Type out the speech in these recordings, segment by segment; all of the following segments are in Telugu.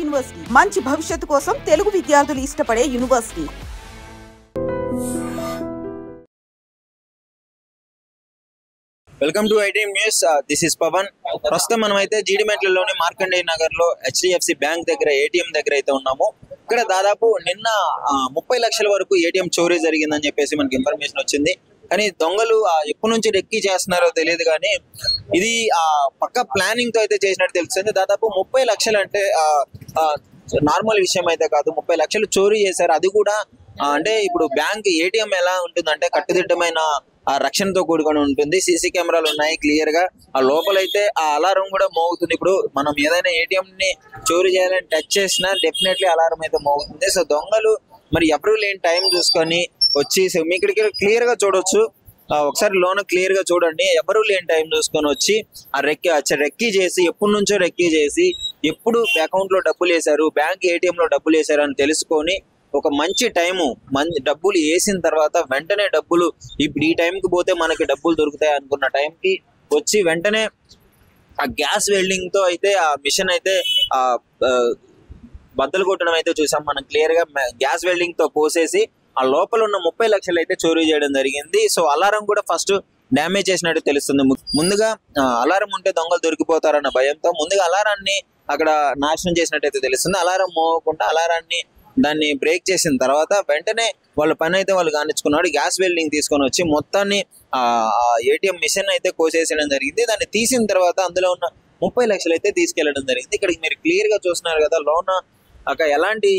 యూనివర్సిటీ మంచి భవిష్యత్తు కోసం తెలుగు విద్యార్థులు ఇష్టపడే university. Welcome to ITM news. This is Pavan. ప్రస్తుతం మనం అయితే జీడిమెట్లలోని మార్కండేయ నగర్ లో హెచ్డిఎఫ్సి బ్యాంక్ దగ్గర ఏటీఎం దగ్గర అయితే ఉన్నాము. ఇక్కడ దాదాపు నిన్న 30 లక్షల వరకు ఏటీఎం చోరీ జరిగిందని చెప్పేసి మనకి ఇన్ఫర్మేషన్ వచ్చింది. కానీ దొంగలు ఎప్పటి నుంచి రెక్కి చేస్తున్నారో తెలియదు, కానీ ఇది పక్క ప్లానింగ్ తో అయితే చేసినట్టు తెలుస్తుంది. దాదాపు 30 లక్షలు అంటే నార్మల్ విషయం అయితే కాదు. 30 లక్షలు చోరీ చేశారు. అది కూడా అంటే ఇప్పుడు బ్యాంక్ ఏటీఎం ఎలా ఉంటుందంటే కట్టుదిట్టమైన రక్షణతో కూడుకొని ఉంటుంది. సీసీ కెమెరాలు ఉన్నాయి క్లియర్ గా. ఆ లోపలైతే ఆ అలారం కూడా మోగుతుంది. ఇప్పుడు మనం ఏదైనా ఏటీఎం ని చోరీ చేయాలని టచ్ చేసినా డెఫినెట్లీ అలారం అయితే మోగుతుంది. సో దొంగలు మరి ఎవరు లేని టైం చూసుకొని వచ్చి మీకు ఇక్కడ క్లియర్ గా చూడొచ్చు. ఒకసారి లోన క్లియర్ గా చూడండి. ఎవరు లేని టైం చూసుకొని వచ్చి ఆ రెక్కీ చేసి ఎప్పటి నుంచో రెక్కీ చేసి ఎప్పుడు అకౌంట్ లో డబ్బులు వేశారు, బ్యాంక్ ఏటీఎం లో డబ్బులు వేశారు అని తెలుసుకొని ఒక మంచి టైము డబ్బులు వేసిన తర్వాత వెంటనే డబ్బులు ఇప్పుడు ఈ టైంకి పోతే మనకి డబ్బులు దొరుకుతాయి అనుకున్న టైంకి వచ్చి వెంటనే ఆ గ్యాస్ వెల్డింగ్ తో అయితే ఆ మిషన్ అయితే బద్దలు కొట్టడం అయితే చూసాం మనం క్లియర్ గా. గ్యాస్ వెల్డింగ్ తో పోసేసి ఆ లోపల ఉన్న 30 లక్షలు అయితే చోరీ చేయడం జరిగింది. సో అలారం కూడా ఫస్ట్ డ్యామేజ్ చేసినట్టు తెలుస్తుంది. ముందుగా అలారం ఉంటే దొంగలు దొరికిపోతారన్న భయంతో ముందుగా అలారాన్ని అక్కడ నాశనం చేసినట్టయితే తెలుస్తుంది. అలారం మోగకుండా అలారాన్ని దాన్ని బ్రేక్ చేసిన తర్వాత వెంటనే వాళ్ళ పని అయితే వాళ్ళు కానిచ్చుకున్నాడు. గ్యాస్ వెల్డింగ్ తీసుకొని వచ్చి మొత్తాన్ని ఏటీఎం మిషన్ అయితే కోసేయడం జరిగింది. దాన్ని తీసిన తర్వాత అందులో ఉన్న 30 లక్షలు అయితే తీసుకెళ్లడం జరిగింది. ఇక్కడికి మీరు క్లియర్ గా చూస్తున్నారు కదా, లోన అక్కడ ఎలాంటి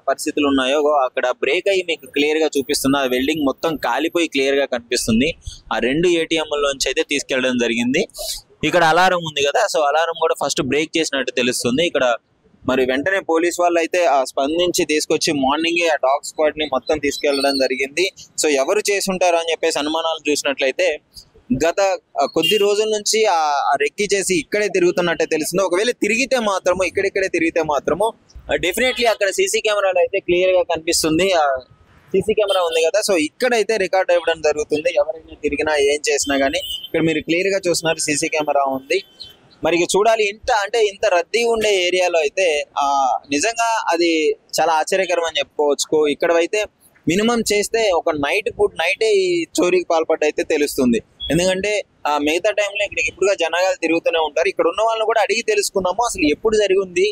పరిస్థితులు ఉన్నాయో అక్కడ బ్రేక్ అయ్యి మీకు క్లియర్ గా చూపిస్తుంది. ఆ వెల్డింగ్ మొత్తం కాలిపోయి క్లియర్ గా కనిపిస్తుంది. ఆ 2 ఏటీఎంలోంచి అయితే తీసుకెళ్లడం జరిగింది. ఇక్కడ అలారం ఉంది కదా, సో అలారం కూడా ఫస్ట్ బ్రేక్ చేసినట్టు తెలుస్తుంది. ఇక్కడ మరి వెంటనే పోలీస్ వాళ్ళు అయితే స్పందించి తీసుకొచ్చి మార్నింగే ఆ డాగ్ స్క్వాడ్ ని మొత్తం తీసుకెళ్లడం జరిగింది. సో ఎవరు చేసి ఉంటారు అని చెప్పేసి అనుమానాలు చూసినట్లయితే గత కొద్ది రోజుల నుంచి ఆ రెక్కి చేసి ఇక్కడే తిరుగుతున్నట్టే తెలుస్తుంది. ఒకవేళ తిరిగితే మాత్రము ఇక్కడిక్కడే తిరిగితే మాత్రము డెఫినెట్లీ అక్కడ సీసీ కెమెరాలు అయితే క్లియర్ గా కనిపిస్తుంది. సీసీ కెమెరా ఉంది కదా, సో ఇక్కడైతే రికార్డ్ ఇవ్వడం జరుగుతుంది. ఎవరైనా తిరిగినా ఏం చేసినా గానీ ఇక్కడ మీరు క్లియర్ గా చూస్తున్నారు సీసీ కెమెరా ఉంది. మరి చూడాలి ఇంత రద్దీ ఉండే ఏరియాలో అయితే నిజంగా అది చాలా ఆశ్చర్యకరం అని చెప్పుకోవచ్చు. ఇక్కడ అయితే మినిమం చేస్తే ఒక నైటే ఈ చోరీకి పాల్పడ్డ అయితే తెలుస్తుంది. ఎందుకంటే మిగతా టైంలో ఇక్కడికి ఎప్పుడుగా జనాలు తిరుగుతూనే ఉంటారు. ఇక్కడ ఉన్న వాళ్ళని కూడా అడిగి తెలుసుకుందాము అసలు ఎప్పుడు జరిగింది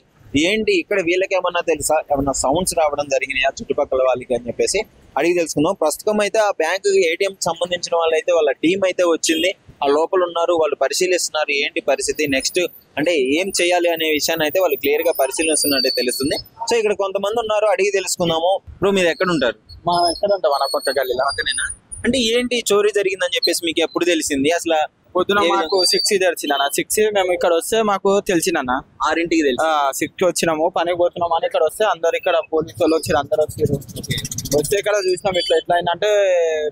ఏంటి, ఇక్కడ వీళ్ళకి ఏమన్నా తెలుసా, ఏమన్నా సౌండ్స్ రావడం జరిగినాయా చుట్టుపక్కల వాళ్ళకి అని చెప్పేసి అడిగి తెలుసుకున్నాం. ప్రస్తుతం అయితే ఆ బ్యాంకు ఏటీఎం సంబంధించిన వాళ్ళైతే వాళ్ళ టీం అయితే వచ్చింది. ఆ లోపల ఉన్నారు, వాళ్ళు పరిశీలిస్తున్నారు ఏంటి పరిస్థితి, నెక్స్ట్ అంటే ఏం చేయాలి అనే విషయాన్ని అయితే వాళ్ళు క్లియర్ గా పరిశీలిస్తున్నట్టే తెలుస్తుంది. సో ఇక్కడ కొంతమంది ఉన్నారు, అడిగి తెలుసుకుందాము. ఇప్పుడు మీరు ఎక్కడ ఉంటారు? మా ఎక్కడ ఉంటాం మన పక్క గల్లీలో. పక్కనేనా? అంటే ఏంటి చోరీ జరిగిందని చెప్పేసి మీకు ఎప్పుడు తెలిసింది? అసలు పొద్దున మాకు 6 తెలిసిన 6 మేము ఇక్కడ వస్తే మాకు తెలిసిన 6ంటికి తెలిసి 6కి వచ్చినాము, పనికి పోతున్నాము అని ఇక్కడ వస్తే అందరు ఇక్కడ పోలీసు వాళ్ళు వచ్చారు, అందరు వచ్చారు. వస్తే ఇక్కడ చూసినాం ఇట్లా అయిందంటే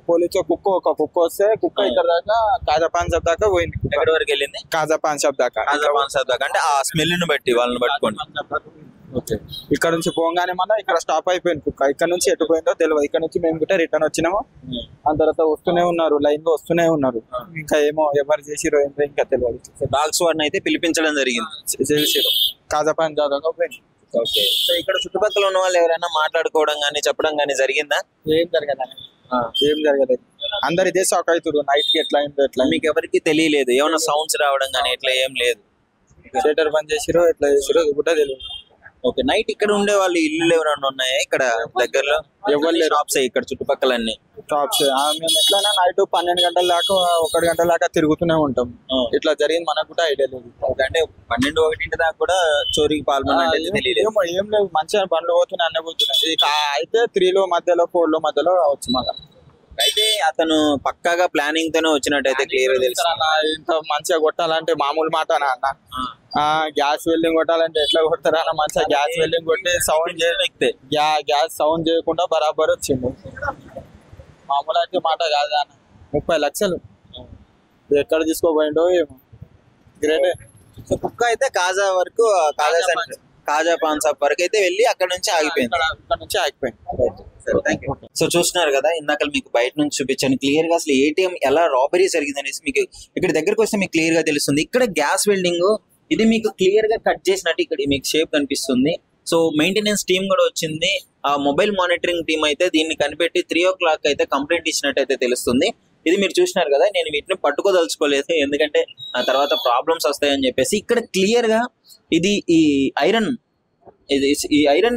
పోలీసు ఒక కుక్క వస్తే కుక్క ఇక్కడ దాకా కాజా పాన్ షాప్ దాకా పోయింది. ఎక్కడి వరకు వెళ్ళింది? కాజా పాన్ షాప్ దాకా. అంటే ఆ స్మెల్ ని బట్టి వాళ్ళని పట్టుకోండి. ఇక్కడ నుంచి పోగానే మన ఇక్కడ స్టాప్ అయిపోయింది కుక్క. ఇక్కడ నుంచి ఎటు పోయిందో తెలియదు. ఇక్కడ నుంచి మేము కూడా రిటర్న్ వచ్చినాము. ఆ తర్వాత వస్తూనే ఉన్నారు, లైన్ లో వస్తూనే ఉన్నారు. ఇంకా ఏమో ఎవరు చేసిరో ఏంటో ఇంకా తెలియదు. డాగ్స్ వాడిని అయితే పిలిపించడం జరిగింది. చేసిరు కాజాపాన్ దాకా పోయింది. ఓకే. సో ఇక్కడ చుట్టుపక్కల ఉన్న వాళ్ళు ఎవరైనా మాట్లాడుకోవడం కానీ చెప్పడం కానీ జరిగిందా? ఏం జరగలేదు. అందరు ఇదే షాక్ అవుతారు నైట్ కి ఎట్లా అయిందో ఎట్లా. మీకు ఎవరికి తెలియలేదు ఏమైనా సౌండ్స్ రావడం కానీ ఎట్లా? ఏం లేదు. షటర్ బంద్ చేసిరో ఎట్లా చేసిరో కూడా తెలియదు. ఓకే. నైట్ ఇక్కడ ఉండే వాళ్ళు ఇల్లు ఎవరైనా ఉన్నాయా ఇక్కడ దగ్గరలో? ఎవరు షాప్స్ ఇక్కడ చుట్టుపక్కల అన్ని షాప్స్. మేము ఎట్లైనా నైట్ 12 గంటల దాకా 1 గంటల దాకా తిరుగుతూనే ఉంటాం. ఇట్లా జరిగింది మనకు కూడా ఐడియా లేదు. అంటే 12-1 దాకా కూడా చోరీకి పాల్గొన్నట్టు తెలియదు. ఏం లేదు, మంచిగా బండ్లు పోతున్నాయి, అన్నీ పోతున్నాయి. అయితే 3లో మధ్యలో 4లో మధ్యలో రావచ్చు మాకు. అయితే అతను పక్కాగా ప్లానింగ్ తోనే వచ్చినట్టయితే క్లియర్ తెలుసు. ఇంత మంచిగా కొట్టాలంటే మామూలు మాట అన్న. గ్యాస్ వెల్డింగ్ కొట్టాలంటే ఎట్లా కొడతారా అన్న? మంచిగా గ్యాస్ వెల్డింగ్ కొట్టి సౌండ్ చేయలేకపోతే గ్యాస్ సౌండ్ చేయకుండా బరాబర్ వచ్చిండు. మామూలు అయితే మాట కాదు అన్న. 30 లక్షలు ఎక్కడ తీసుకోపోయిండో ఏమో. గ్రేటే. కుక్క అయితే కాజా వరకు కాజా పాన్ షాప్ వరకు అయితే వెళ్ళి అక్కడ నుంచి ఆగిపోయింది. సో చూస్తున్నారు కదా, ఇందాక మీకు బయట నుంచి చూపించాను క్లియర్ గా అసలు ఏటీఎం ఎలా రాబరీ జరిగింది అనేసి మీకు ఇక్కడ దగ్గరకు వస్తే మీకు క్లియర్ గా తెలుస్తుంది. ఇక్కడ గ్యాస్ వెల్డింగ్ ఇది మీకు క్లియర్ గా కట్ చేసినట్టు ఇక్కడ మీకు షేప్ కనిపిస్తుంది. సో మెయింటెనెన్స్ టీమ్ కూడా వచ్చింది. ఆ మొబైల్ మానిటరింగ్ టీమ్ అయితే దీన్ని కనిపెట్టి 3 o'clock అయితే కంప్లైంట్ ఇచ్చినట్టయితే తెలుస్తుంది. ఇది మీరు చూసినారు కదా, నేను వీటిని పట్టుకోదలుచుకోలేదు ఎందుకంటే ఆ తర్వాత ప్రాబ్లమ్స్ వస్తాయని చెప్పేసి. ఇక్కడ క్లియర్ గా ఇది ఈ ఐరన్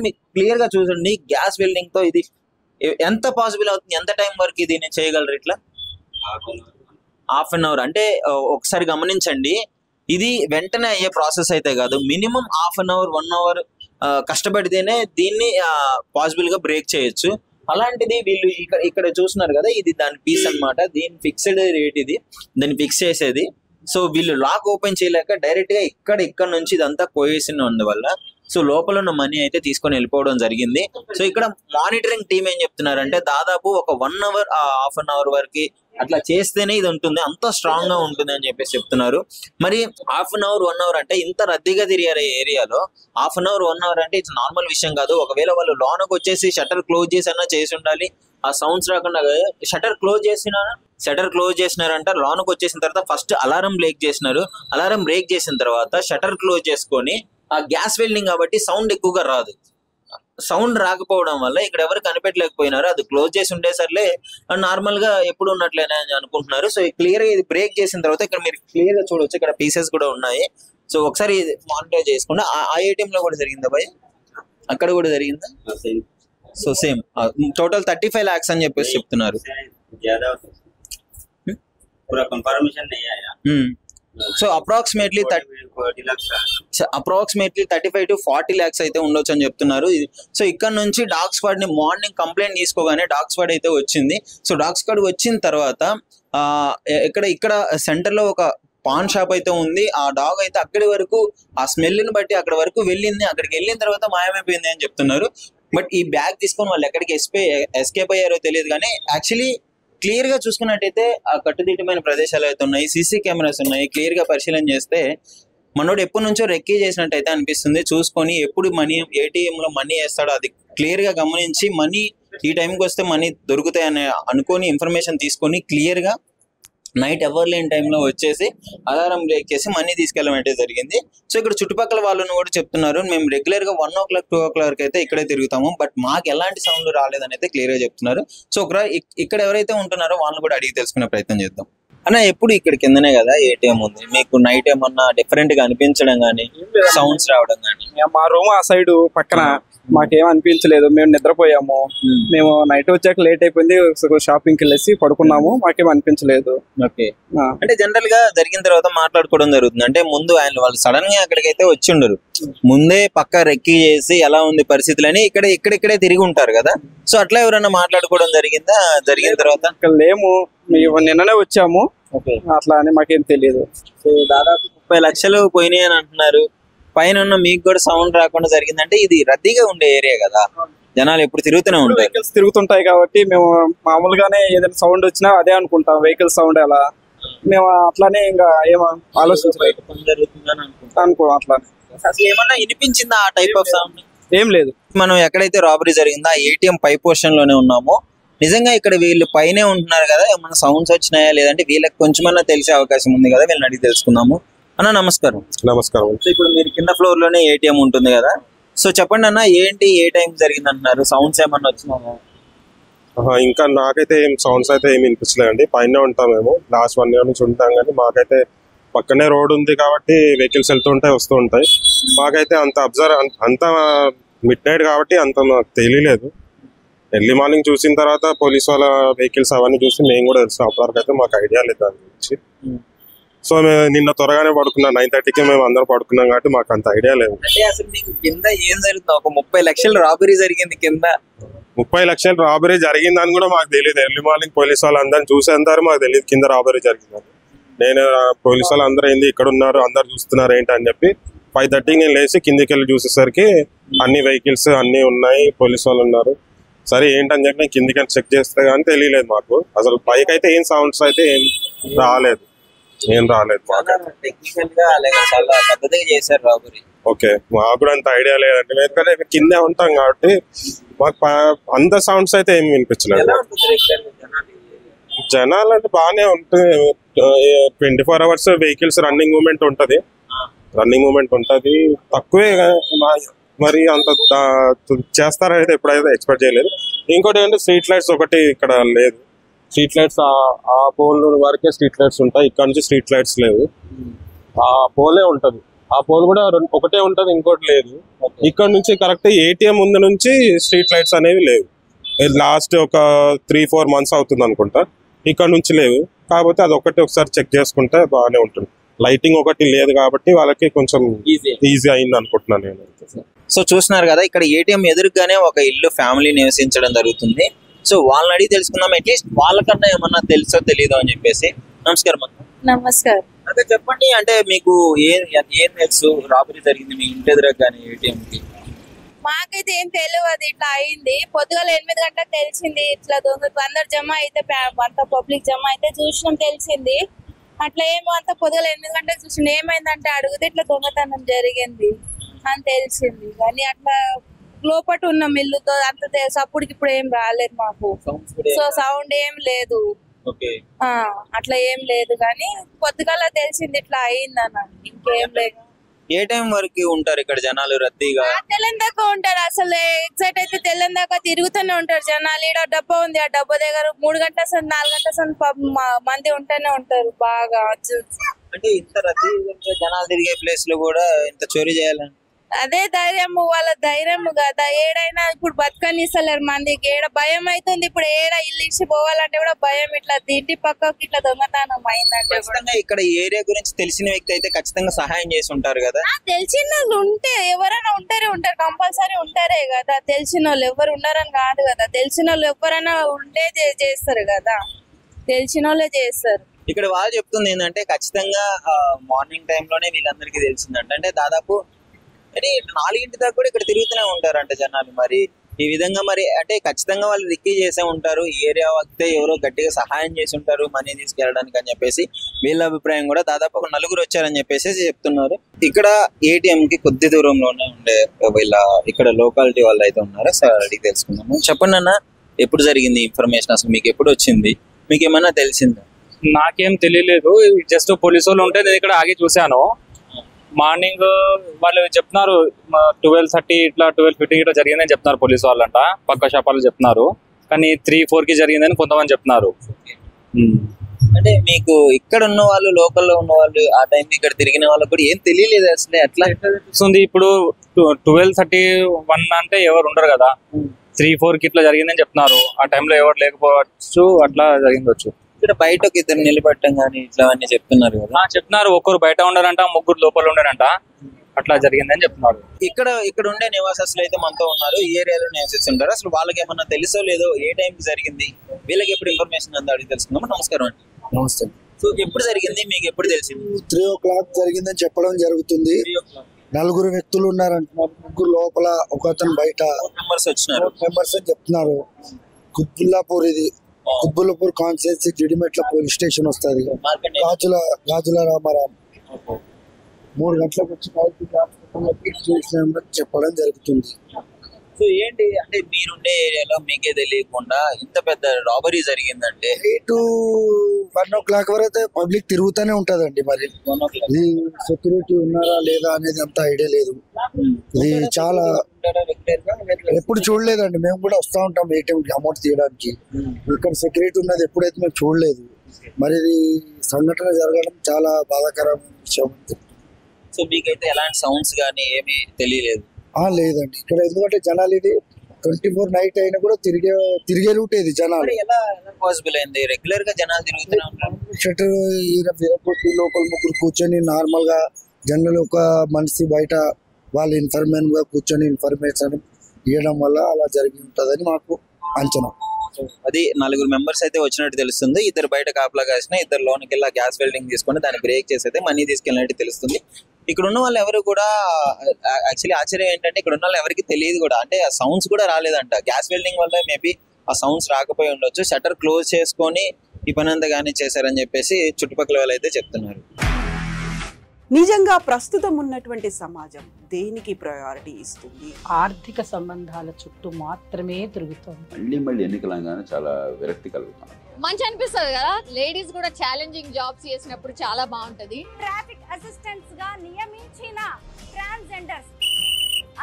మీకు క్లియర్ గా చూడండి. గ్యాస్ వెల్డింగ్ తో ఇది ఎంత పాసిబుల్ అవుతుంది, ఎంత టైం వరకు దీన్ని చేయగలరు? ఇట్లా హాఫ్ అన్ అవర్ అంటే ఒకసారి గమనించండి, ఇది వెంటనే అయ్యే ప్రాసెస్ అయితే కాదు. Minimum half an hour 1 hour కష్టపడితేనే దీన్ని పాసిబుల్ గా బ్రేక్ చేయొచ్చు. అలాంటిది వీళ్ళు ఇక్కడ చూస్తున్నారు కదా, ఇది దాని పీస్ అన్నమాట. దీని ఫిక్స్డ్ రేట్ ఇది, దాన్ని ఫిక్స్ చేసేది. సో వీళ్ళు లాక్ ఓపెన్ చేయలేక డైరెక్ట్ గా ఇక్కడ నుంచి ఇదంతా కోయేసిన అందువల్ల సో లోపల ఉన్న మనీ అయితే తీసుకొని వెళ్ళిపోవడం జరిగింది. సో ఇక్కడ మానిటరింగ్ టీమ్ ఏం చెప్తున్నారంటే దాదాపు ఒక 1 hour హాఫ్ అన్ అవర్ వరకు అట్లా చేస్తేనే ఇది ఉంటుంది, అంత స్ట్రాంగ్ గా ఉంటుంది అని చెప్పేసి చెప్తున్నారు. మరి హాఫ్ అన్ అవర్ 1 hour అంటే ఇంత రద్దీగా తిరిగారు ఏరియాలో, హాఫ్ అన్ అవర్ 1 hour అంటే ఇట్స్ నార్మల్ విషయం కాదు. ఒకవేళ వాళ్ళు లోనకు వచ్చేసి షట్టర్ క్లోజ్ చేసి అన్నా చేసి ఉండాలి, ఆ సౌండ్స్ రాకుండా. Shutter close చేసినారంట. లోనకు వచ్చేసిన తర్వాత ఫస్ట్ అలారం బ్రేక్ చేసినారు. అలారం బ్రేక్ చేసిన తర్వాత షట్టర్ క్లోజ్ చేసుకొని, ఆ గ్యాస్ వెల్డింగ్ కాబట్టి సౌండ్ ఎక్కువగా రాదు. సౌండ్ రాకపోవడం వల్ల ఇక్కడ ఎవరు కనిపెట్టలేకపోయినారు. అది క్లోజ్ చేసి ఉండేసరిలే నార్మల్ గా ఎప్పుడు ఉన్నట్లేనే అని అనుకుంటున్నారు. సో క్లియర్ గా ఇది బ్రేక్ చేసిన తర్వాత ఇక్కడ మీరు క్లియర్ గా చూడవచ్చు, ఇక్కడ పీసెస్ కూడా ఉన్నాయి. సో ఒకసారి మానిటర్ చేసుకుంటే ఆ ఏటీఎం లో కూడా జరిగిందా భయ్? అక్కడ కూడా జరిగిందా? సో సేమ్ టోటల్ 35 lakhs అని చెప్పేసి చెప్తున్నారు. సో అప్రాక్సిమేట్లీ 35 to 40 lakhs అయితే ఉండొచ్చు అని చెప్తున్నారు. సో ఇక్కడ నుంచి డాగ్ స్క్వాడ్ ని మార్నింగ్ కంప్లైంట్ తీసుకోగానే డాగ్ స్క్వాడ్ అయితే వచ్చింది. సో డాగ్ స్క్వాడ్ వచ్చిన తర్వాత ఇక్కడ సెంటర్ లో ఒక పాన్ షాప్ అయితే ఉంది. ఆ డాగ్ అయితే అక్కడి వరకు ఆ స్మెల్ ని బట్టి అక్కడ వరకు వెళ్ళింది. అక్కడికి వెళ్ళిన తర్వాత మాయమైపోయింది అని చెప్తున్నారు. బట్ ఈ బ్యాగ్ తీసుకొని వాళ్ళు ఎక్కడికి ఎస్కేప్ అయ్యారో తెలియదు. కానీ యాక్చువల్లీ క్లియర్ గా చూసుకున్నట్టయితే ఆ కట్టుదిట్టమైన ప్రదేశాలు అయితే ఉన్నాయి, సీసీ కెమెరాస్ ఉన్నాయి. క్లియర్ గా పరిశీలన చేస్తే మనోడు ఎప్పటి నుంచో రెక్కీ చేసినట్టయితే అనిపిస్తుంది. చూసుకొని ఎప్పుడు మనీ ఏటీఎం లో మనీ వేస్తాడో అది క్లియర్ గా గమనించి మనీ ఈ టైంకి వస్తే మనీ దొరుకుతాయని అనుకొని ఇన్ఫర్మేషన్ తీసుకొని క్లియర్ గా నైట్ ఎవరు లేని టైంలో వచ్చేసి అలారం బ్రేక్ చేసి మనీ తీసుకెళ్ళడం జరిగింది. సో ఇక్కడ చుట్టుపక్కల వాళ్ళని కూడా చెప్తున్నారు, మేము రెగ్యులర్ గా 1 o'clock 2 o'clock అయితే ఇక్కడే తిరుగుతాము, బట్ మాకు ఎలాంటి సౌండ్ రాలేదని అయితే క్లియర్ గా చెప్తున్నారు. సో ఇక్కడ ఎవరైతే ఉంటున్నారో వాళ్ళని కూడా అడిగి తెలుసుకునే ప్రయత్నం చేద్దాం. అన్న ఎప్పుడు ఇక్కడ కిందనే కదా ఏటీఎం ఉంది, మీకు నైట్ ఏమన్నా డిఫరెంట్ గా అనిపించడం కానీ సౌండ్స్ రావడం కానీ? మా రూమ్ ఆ సైడ్ పక్కన మాకేం అనిపించలేదు, మేము నిద్రపోయాము. మేము నైట్ వచ్చాక లేట్ అయిపోయింది, షాపింగ్ కి వెళ్ళేసి పడుకున్నాము, మాకేం అనిపించలేదు. ఓకే, అంటే జనరల్ గా జరిగిన తర్వాత మాట్లాడుకోవడం జరుగుతుంది. అంటే ముందు వాళ్ళు సడన్ గా అక్కడికైతే వచ్చి ఉండరు, ముందే పక్క రెక్కీ చేసి ఎలా ఉంది పరిస్థితులని ఇక్కడిక్కడే తిరిగి ఉంటారు కదా. సో అట్లా ఎవరైనా మాట్లాడుకోవడం జరిగిందా? జరిగిన తర్వాత ఇక్కడ లేము, నిన్ననే వచ్చాము, అట్లా అని మాకేం తెలియదు. సో దాదాపు 30 లక్షలు పోయినాయి అని అంటున్నారు. పైన ఉన్న మీకు కూడా సౌండ్ రాకుండా జరిగిందంటే ఇది రద్దీగా ఉండే ఏరియా కదా, జనాలు ఎప్పుడు తిరుగుతూనే ఉంటారు, వెహికల్స్ తిరుగుతుంటాయి కాబట్టి మేము మామూలుగానే ఏదైనా సౌండ్ వచ్చినా అదే అనుకుంటాం, వెహికల్ సౌండ్ ఎలా. మేము అట్లానే ఇంకా ఏమో ఆలోచించలేదు అనుకో. అట్లానే అసలు ఏమన్నా వినిపించిందా ఆ టైప్ ఆఫ్ సౌండ్? ఏం లేదు. మనం ఎక్కడైతే రాబరీ జరిగిందో ఆ ఏటీఎం పై పోర్షన్ లోనే ఉన్నామో. నిజంగా ఇక్కడ వీళ్ళు పైనే ఉంటున్నారు కదా, ఏమన్నా సౌండ్స్ వచ్చినాయా లేదంటే వీళ్ళకి కొంచెమన్నా తెలిసే అవకాశం ఉంది కదా, వీళ్ళని అడిగి తెలుసుకుందాము. అన్న నమస్కారం. నమస్కారం. సో ఇప్పుడు మీరు కింద ఫ్లోర్ లోనే ఏటీఎం ఉంటుంది కదా, సో చెప్పండి అన్న, ఏంటి ఏ టైం జరిగింది అంటున్నారు, సౌండ్స్ ఏమన్నా వచ్చినాయా? ఇంకా నాకైతే ఏం సౌండ్స్ అయితే ఏమి వినిపించలేదండి, పైన ఉంటాం మేము, లాస్ట్ 1 year నుంచి ఉంటాం. కానీ మాకైతే పక్కనే రోడ్ ఉంది కాబట్టి వెహికల్స్ వెళ్తుంటాయి వస్తూ ఉంటాయి. మాకైతే అంత అంత మిడ్ నైట్ కాబట్టి అంత మాకు తెలియలేదు. ఎర్లీ మార్నింగ్ చూసిన తర్వాత పోలీస్ వాళ్ళ వెహికల్స్ అవన్నీ చూసి మేము కూడా తెలుసు, అప్పటివరకు అయితే మాకు ఐడియా లేదు దాని గురించి. సో మేము నిన్న త్వరగానే పడుకున్నాం, 9:30కి మేము అందరం పడుకున్నాం కాబట్టి మాకు అంత ఐడియా లేదు. అంటే అసలు మీకు కింద ఏం జరుగుతుంది? ఒక 30 లక్షల రాబరీ జరిగింది కింద. 30 లక్షల రాబరీ జరిగిందని కూడా మాకు తెలియదు. ఎర్లీ మార్నింగ్ పోలీస్ వాళ్ళు అందరిని చూసేంతారు మాకు తెలియదు కింద రాబరీ జరిగిందని. నేను పోలీస్ వాళ్ళు అందరూ ఏంది ఇక్కడ ఉన్నారు, అందరు చూస్తున్నారు ఏంటి అని చెప్పి 5:30కి నేను లేచి కిందికి వెళ్ళి చూసేసరికి అన్ని వెహికల్స్ అన్ని ఉన్నాయి, పోలీస్ వాళ్ళు ఉన్నారు. సరే ఏంటని చెప్పి నేను కిందికి వెళ్ళి చెక్ చేస్తే కానీ తెలియలేదు మాకు. అసలు పైకి అయితే ఏం సౌండ్స్ అయితే ఏం రాలేదు టెక్నికల్ గా చాలా పద్ధతిగా చేశారు రాబరీ. ఓకే, మాకు కూడా అంత ఐడియా లేదండి, ఎందుకంటే కిందే ఉంటాం కాబట్టి మాకు అంత సౌండ్స్ అయితే ఏమి వినిపించలేదు. జనాలు అంటే బాగానే ఉంటుంది, 24 hours వెహికల్స్ రన్నింగ్ మూమెంట్ ఉంటుంది, తక్కువే మరి అంత చేస్తారనేది ఎప్పుడైతే ఎక్స్పెక్ట్ చేయలేదు. ఇంకోటి ఏంటంటే స్ట్రీట్ లైట్స్ ఒకటి ఇక్కడ లేదు. స్ట్రీట్ లైట్స్ ఆ పోల్ వరకే స్ట్రీట్ లైట్స్ ఉంటాయి, ఇక్కడ నుంచి స్ట్రీట్ లైట్స్ లేవు. ఆ పోలే ఉంటది, ఆ పోల్ కూడా ఒకటే ఉంటది, ఇంకోటి లేదు. ఇక్కడ నుంచి కరెక్ట్ ATM ముందు నుంచి స్ట్రీట్ లైట్స్ అనేవి లేవు. లాస్ట్ ఒక 3-4 months అవుతుంది అనుకుంటా, ఇక్కడ నుంచి లేవు. కాకపోతే అది ఒకసారి చెక్ చేసుకుంటే బాగానే ఉంటుంది. లైటింగ్ ఒకటి లేదు కాబట్టి వాళ్ళకి కొంచెం ఈజీ అయింది అనుకుంటున్నాను నేను. సో చూస్తున్నారు కదా, ఇక్కడ ATM ఎదురుగానే ఒక ఇల్లు ఫ్యామిలీ నివసించడం జరుగుతుంది. సో వాళ్ళని అడిగి తెలుసుకుందాం, అట్లీస్ట్ వాళ్ళకన్నా ఏమన్నా తెలుసో తెలీదో అని చెప్పేసి. నమస్కారం. నమస్కారం. అదే చెప్పండి, అంటే మీకు ఏం తెలుసు రాబరీ జరిగింది మీ ఇంటి ఎదురు కానీ ATM కి? మాకైతే ఏం తెలియదు, ఇట్లా అయింది. పొద్దుగాల 8 గంటలకు తెలిసింది ఇట్లా అందరు జమ అయితే, అంత పబ్లిక్ జమ అయితే చూసినాం, తెలిసింది. అట్లా ఏమో అంత పొద్దుగాల 8 గంటలకు చూసిన ఏమైందంటే అడిగితే ఇట్లా దొంగతనం జరిగింది అని తెలిసింది. కానీ అట్లా లోపట ఉన్న మిల్లుతో అంత సప్పుడుకి ఇప్పుడు ఏం రాలేదు మాకు. సో సౌండ్ ఏం లేదు, అట్లా ఏం లేదు. కానీ పొద్దుగాల తెలిసింది ఇట్లా అయిందన్న, ఇంకేం లేదు. ఏ టైం వరకు ఉంటారు ఇక్కడ జనాలు రద్దీగా? తెల్లని దాకా ఉంటారు, అసలు ఎగ్జాక్ట్ అయితే తెల్లని దాకా తిరుగుతూనే ఉంటారు జనాలు. ఇక్కడ డబ్బా ఉంది, ఆ డబ్బా దగ్గర 3 గంటల 4 గంటల మంది ఉంటూనే ఉంటారు బాగా. అంటే ఇంత రద్దీ జనాలు తిరిగే ప్లేస్ లో కూడా ఇంత చోరీ చేయాలని అదే ధైర్యము, వాళ్ళ ధైర్యము కదా. ఏడైనా ఇప్పుడు బతకనిస్తలేరు మందికి, ఏడ భయం అవుతుంది. ఇప్పుడు ఏడ ఇల్లు ఇచ్చి పోవాలంటే కూడా భయం. ఇట్లా ఇంటి పక్కకి ఇట్లా దొంగతనం అయిందంటే ఇక్కడ ఏరియా గురించి తెలిసిన వ్యక్తి అయితే ఖచ్చితంగా సహాయం చేసి ఉంటారు కదా. తెలిసిన వాళ్ళు ఉంటే ఎవరైనా ఉంటారు, కంపల్సరీ ఉంటారే కదా. తెలిసిన వాళ్ళు ఎవరు ఉన్నారని కాదు కదా, తెలిసిన వాళ్ళు ఎవరైనా ఉంటే చేస్తారు కదా, తెలిసిన వాళ్ళే చేస్తారు. ఇక్కడ వాళ్ళు చెప్తుంది ఏంటంటే ఖచ్చితంగా మార్నింగ్ టైంలోనే వీళ్ళందరికీ తెలిసిందంట. అంటే దాదాపు 4 దాకా కూడా ఇక్కడ తిరుగుతూనే ఉంటారంట జనాలు. మరి ఈ విధంగా మరి అంటే ఖచ్చితంగా వాళ్ళు రిక్కీ చేసే ఉంటారు, ఈ ఏరియా వస్తే ఎవరో గట్టిగా సహాయం చేసి ఉంటారు మనీ తీసుకెళ్ళడానికి అని చెప్పేసి వీళ్ళ అభిప్రాయం. కూడా దాదాపు ఒక 4 వచ్చారని చెప్పేసి చెప్తున్నారు. ఇక్కడ ATM కి కొద్ది దూరంలోనే ఉండే వీళ్ళ ఇక్కడ లోకాలిటీ వాళ్ళు అయితే ఉన్నారో సార్ అడిగి తెలుసుకున్నాము. చెప్పండి అన్న, ఎప్పుడు జరిగింది ఇన్ఫర్మేషన్, అసలు మీకు ఎప్పుడు వచ్చింది, మీకు ఏమైనా తెలిసిందా? నాకేం తెలియలేదు, జస్ట్ పోలీసు వాళ్ళు ఉంటే నేను ఇక్కడ ఆగి చూశాను. మార్నింగ్ వాళ్ళు చెప్తున్నారు 12:30 ఇట్లా 12:15 ఇట్లా జరిగిందని చెప్తున్నారు పోలీసు వాళ్ళంట, పక్క షాపాలు చెప్తున్నారు. కానీ 3-4కి జరిగిందని కొంతమంది చెప్తున్నారు. అంటే మీకు ఇక్కడ ఉన్న వాళ్ళు, లోకల్లో ఉన్న వాళ్ళు, ఆ టైంకి ఇక్కడ తిరిగిన వాళ్ళకి కూడా ఏం తెలియలేదు అసలు ఎట్లా తెలుస్తుంది? ఇప్పుడు 12:30-1 అంటే ఎవరు ఉండరు కదా, 3-4కి ఇట్లా జరిగిందని చెప్తున్నారు. ఆ టైంలో ఎవరు లేకపోవచ్చు, అట్లా జరిగిందవచ్చు. ఇక్కడ బయట ఒక ఇద్దరు నిలబెట్టం కానీ ఇట్లా అన్ని చెప్తున్నారు కదా. చెప్తున్నారు, ఒక్కరు బయట ఉండారంట, 3 లోపల ఉండారంట, అట్లా జరిగిందని చెప్తున్నారు. ఇక్కడ ఉండే నివాసస్తులు అయితే మనతో ఉన్నారు, ఈ ఏరియాలో నివసిస్తుంటారు. అసలు వాళ్ళకి ఏమన్నా తెలుసో లేదో, ఏ టైంకి జరిగింది, వీళ్ళకి ఎప్పుడు ఇన్ఫర్మేషన్ అంతా అడిగి తెలుసుకుందాం. నమస్కారం అండి. నమస్తే. సో ఎప్పుడు జరిగింది, మీకు ఎప్పుడు తెలిసింది? 3 o'clock జరిగిందని చెప్పడం జరుగుతుంది. 4 వ్యక్తులు ఉన్నారంటున్నారు, 3 లోపల, ఒక అతను బయట. మెంబర్స్ వచ్చినారు, మెంబర్స్ అని చెప్తున్నారు. కుత్బుల్లాపూర్, ఇది Qutbullapur constituency Jeedimetla police station వస్తుంది. గాజుల రామారాం 3 గంటలకు వచ్చి చెప్పడం జరుగుతుంది. సో ఏంటి అంటే మీరుండే ఏరియాలో మీకే తెలియకుండా ఇంత పెద్ద రాబరీ జరిగిందంటే 1 o'clock వరకు పబ్లిక్ తిరుగుతూనే ఉంటదండి. మరి ఇది సెక్యూరిటీ ఉన్నారా లేదా అనేది అంత ఐడియా లేదు. ఇది చాలా ఎప్పుడు చూడలేదండి, మేము కూడా వస్తూ ఉంటాం ATM కి అమౌంట్ తీయడానికి. ఇక్కడ సెక్యూరిటీ ఉన్నది ఎప్పుడైతే మేము చూడలేదు. మరి ఇది సంఘటన జరగడం చాలా బాధాకరమైన విషయం. సో మీకైతే ఎలాంటి సౌండ్స్ కానీ ఏమీ తెలియలేదు? లేదండి, ఇక్కడ ఎందుకంటే జనాలు ఇది 24 నైట్ అయినా కూడా తిరిగే రూట్ ఇది. జనాలు ఎలా పాసిబుల్ అయింది? రెగ్యులర్ గా జనాలు తిరుగుతూనే ఉంటారు. షట్టర్ విరగొట్టి లోపల 3 కూర్చొని నార్మల్ గా జనరల్ ఒక మనిషి బయట వాళ్ళు ఇన్ఫర్మేషన్ గా కూర్చొని ఇన్ఫర్మేషన్ ఇవ్వడం వల్ల అలా జరిగి ఉంటదని మాకు అంచనా. అది 4 మెంబర్స్ అయితే వచ్చినట్టు తెలుస్తుంది. 2 బయట కాపలా కాసిన, 2 లోనికి వెళ్ళి గ్యాస్ వెల్డింగ్ తీసుకొని దాన్ని బ్రేక్ చేసి అయితే మనీ తీసుకెళ్ళినట్టు తెలుస్తుంది. ఇక్కడ ఉన్న వాళ్ళు ఎవరు కూడా యాక్చువల్లీ ఆశ్చర్యం ఏంటంటే ఇక్కడ ఉన్న వాళ్ళు ఎవరికి తెలియదు కూడా, అంటే ఆ సౌండ్స్ కూడా రాలేదంట. గ్యాస్ వెల్డింగ్ వల్ల మేబీ ఆ సౌండ్స్ రాకపోయి ఉండొచ్చు. షట్టర్ క్లోజ్ చేసుకొని ఈ పని అంతా కానీ చేశారని చెప్పేసి చుట్టుపక్కల వాళ్ళు అయితే చెప్తున్నారు. నిజంగా ప్రస్తుతం ఉన్నటువంటి సమాజం దేనికి ప్రయారిటీ ఇస్తుంది? ఆర్థిక సంబంధాల చుట్టూ మాత్రమే తిరుగుతుంది. మళ్ళీ ఎన్నికలంగానే చాలా విరక్తి కలుగుతాం. మంచి అనిపిస్తుంది కదా, లేడీస్ కూడా ఛాలెంజింగ్ జాబ్స్ చేసినప్పుడు చాలా బాగుంటది. ట్రాఫిక్ అసిస్టెంట్స్ గా నియమించిన ట్రాన్స్జెండర్స్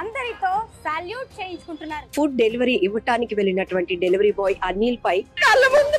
అందరితో సాల్యూట్ చేయించుకుంటున్నారు. ఫుడ్ డెలివరీ ఇవ్వటానికి వెళ్ళినటువంటి డెలివరీ బాయ్ అనిల్ పై కళ్ళ ముందు